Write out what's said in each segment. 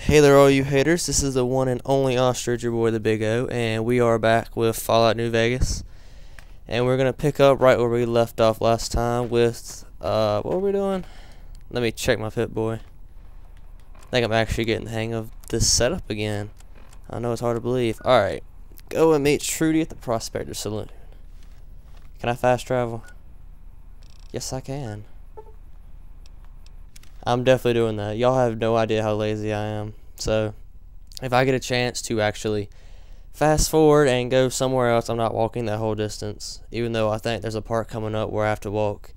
Hey there, all you haters. This is the one and only Ostrich, your boy, the Big O, and we are back with Fallout New Vegas. And we're going to pick up right where we left off last time with, what were we doing? Let me check my Pip-Boy. I think I'm actually getting the hang of this setup again. I know it's hard to believe. Alright, go and meet Trudy at the Prospector Saloon. Can I fast travel? Yes, I can. I'm definitely doing that. Y'all have no idea how lazy I am. So, if I get a chance to actually fast forward and go somewhere else, I'm not walking that whole distance. Even though I think there's a part coming up where I have to walk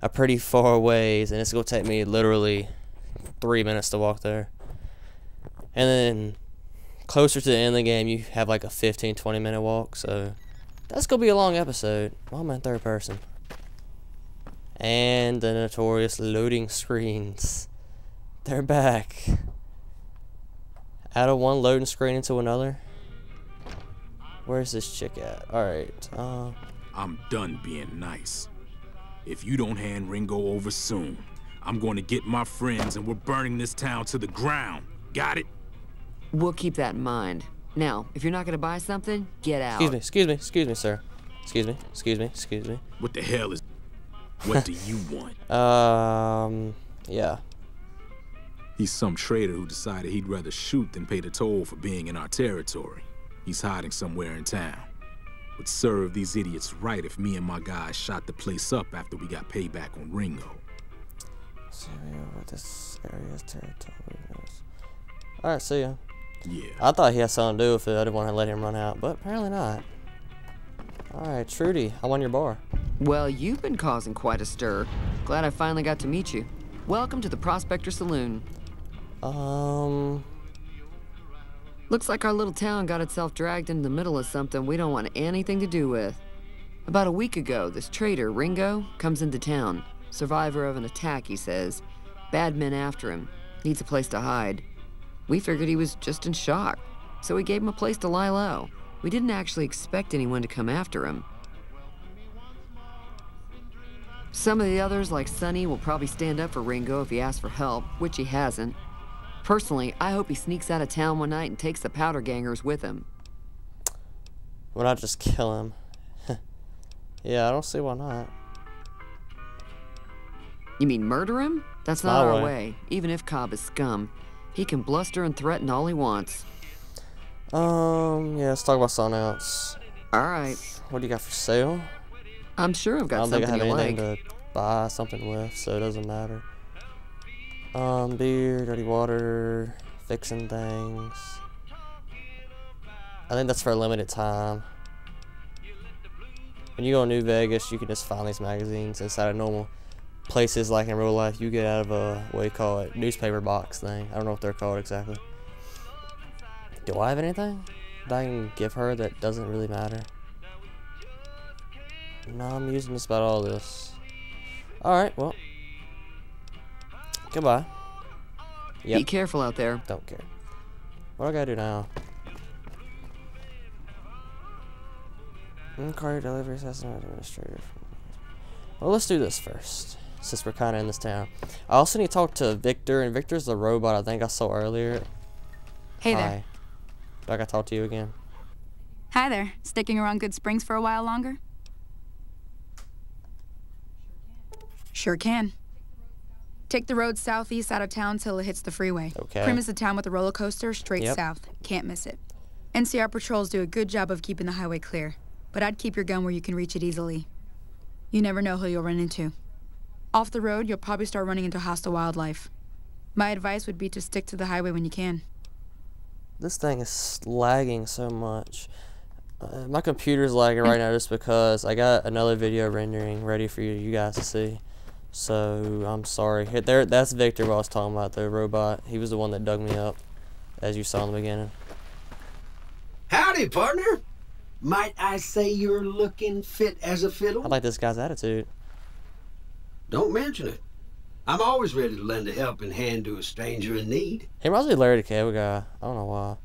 a pretty far ways, and it's going to take me literally 3 minutes to walk there. And then, closer to the end of the game, you have like a 15-20 minute walk. So, that's going to be a long episode. Well, I'm in third person. And the notorious loading screens. They're back. Out of one loading screen into another. Where's this chick at? Alright. I'm done being nice. If you don't hand Ringo over soon, I'm going to get my friends and we're burning this town to the ground. Got it? We'll keep that in mind. Now, if you're not going to buy something, get out. Excuse me, sir. Excuse me. What the hell is... What do you want? Yeah. He's some traitor who decided he'd rather shoot than pay the toll for being in our territory. He's hiding somewhere in town. Would serve these idiots right if me and my guys shot the place up after we got payback on Ringo. This area's territory. Alright, see ya. Yeah. I thought he had something to do with it. I didn't want to let him run out, but apparently not. Alright, Trudy, I won your bar. Well, you've been causing quite a stir. Glad I finally got to meet you. Welcome to the Prospector Saloon. Looks like our little town got itself dragged into the middle of something we don't want anything to do with. About a week ago, this traitor, Ringo, comes into town. Survivor of an attack, he says. Bad men after him. Needs a place to hide. We figured he was just in shock, so we gave him a place to lie low. We didn't actually expect anyone to come after him. Some of the others, like Sonny, will probably stand up for Ringo if he asks for help, which he hasn't. Personally, I hope he sneaks out of town one night and takes the powder gangers with him. Why not just kill him? Yeah, I don't see why not. You mean murder him? That's not our way, even if Cobb is scum. He can bluster and threaten all he wants. Yeah, let's talk about something else. Alright. What do you got for sale? I'm sure I've got something you like. I don't think I have anything to buy something with, so it doesn't matter. Beer, dirty water, fixing things. I think that's for a limited time. When you go to New Vegas, you can just find these magazines inside of normal places like in real life. You get out of a, what do you call it, newspaper box thing. I don't know what they're called exactly. Do I have anything that I can give her that doesn't really matter? No, I'm using just about all this. Alright, well. Goodbye. Yep. Be careful out there. Don't care. What do I gotta do now? Car delivery assessment administrator. Well, let's do this first, since we're kind of in this town. I also need to talk to Victor, and Victor's the robot I think I saw earlier. Hey there. Hi. Do I gotta talk to you again? Hi there. Sticking around Good Springs for a while longer? Sure can. Take the road southeast out of town till it hits the freeway. Okay. Prim is the town with the roller coaster, straight Yep. south. Can't miss it. NCR patrols do a good job of keeping the highway clear, but I'd keep your gun where you can reach it easily. You never know who you'll run into. Off the road, you'll probably start running into hostile wildlife. My advice would be to stick to the highway when you can. This thing is lagging so much. My computer's lagging right now just because I got another video rendering ready for you guys to see. So, I'm sorry. There, that's Victor what I was talking about, the robot. He was the one that dug me up, as you saw in the beginning. Howdy, partner. Might I say you're looking fit as a fiddle? I like this guy's attitude. Don't mention it. I'm always ready to lend a helping hand to a stranger in need. He reminds me of Larry the Cable Guy. I don't know why.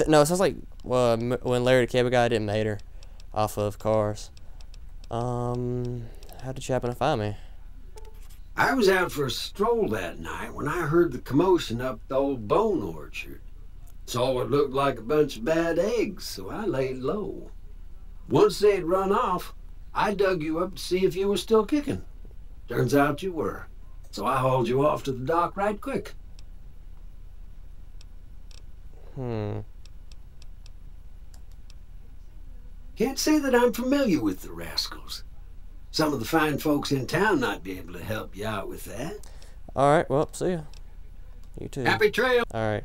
No, it sounds like when Larry the Cable Guy did Mater off of Cars. How did you happen to find me? I was out for a stroll that night when I heard the commotion up the old bone orchard. Saw what looked like a bunch of bad eggs, so I laid low. Once they'd run off, I dug you up to see if you were still kicking. Turns out you were, so I hauled you off to the dock right quick. Can't say that I'm familiar with the rascals. Some of the fine folks in town might be able to help you out with that. Alright, well, see ya. You too. Happy trail! Alright.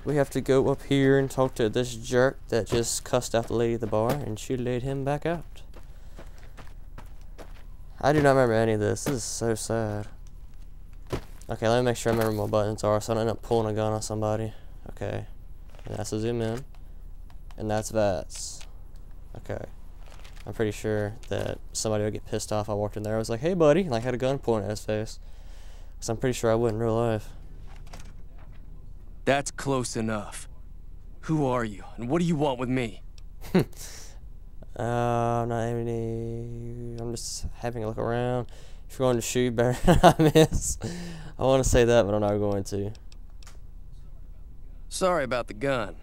We have to go up here and talk to this jerk that just cussed out the lady at the bar, and she laid him back out. I do not remember any of this. This is so sad. Okay, let me make sure I remember what my buttons are so I don't end up pulling a gun on somebody. Okay. And that's a zoom in. And that's VATS. Okay. I'm pretty sure that somebody would get pissed off. I walked in there. I was like, hey, buddy. And I had a gun pointed at his face. Because I'm pretty sure I would in real life. That's close enough. Who are you, and what do you want with me? I'm not any. I'm just having a look around. If you're going to shoot, better not miss. I want to say that, but I'm not going to. Sorry about the gun.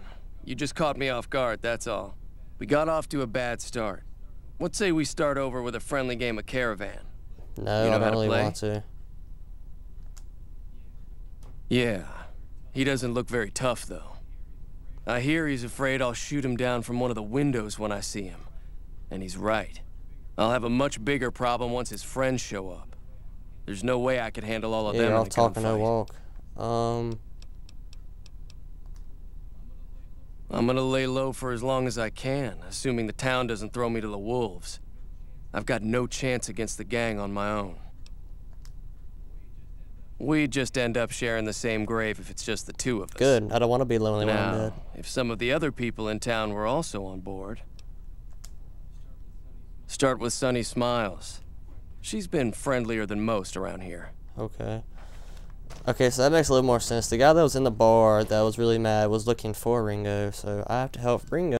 You just caught me off guard, that's all. We got off to a bad start. What say we start over with a friendly game of Caravan? No, You know I how don't to really play? want to. Yeah. He doesn't look very tough, though. I hear he's afraid I'll shoot him down from one of the windows when I see him. And he's right. I'll have a much bigger problem once his friends show up. There's no way I could handle all of Yeah, them you're in all a talking, no gunfight. walk. I'm gonna lay low for as long as I can, assuming the town doesn't throw me to the wolves. I've got no chance against the gang on my own. We just end up sharing the same grave if it's just the two of us. Good. I don't want to be lonely when I'm Now, dead. if some of the other people in town were also on board. Start with Sunny Smiles. She's been friendlier than most around here. Okay. Okay, so that makes a little more sense. The guy that was in the bar that was really mad was looking for Ringo, so I have to help Ringo.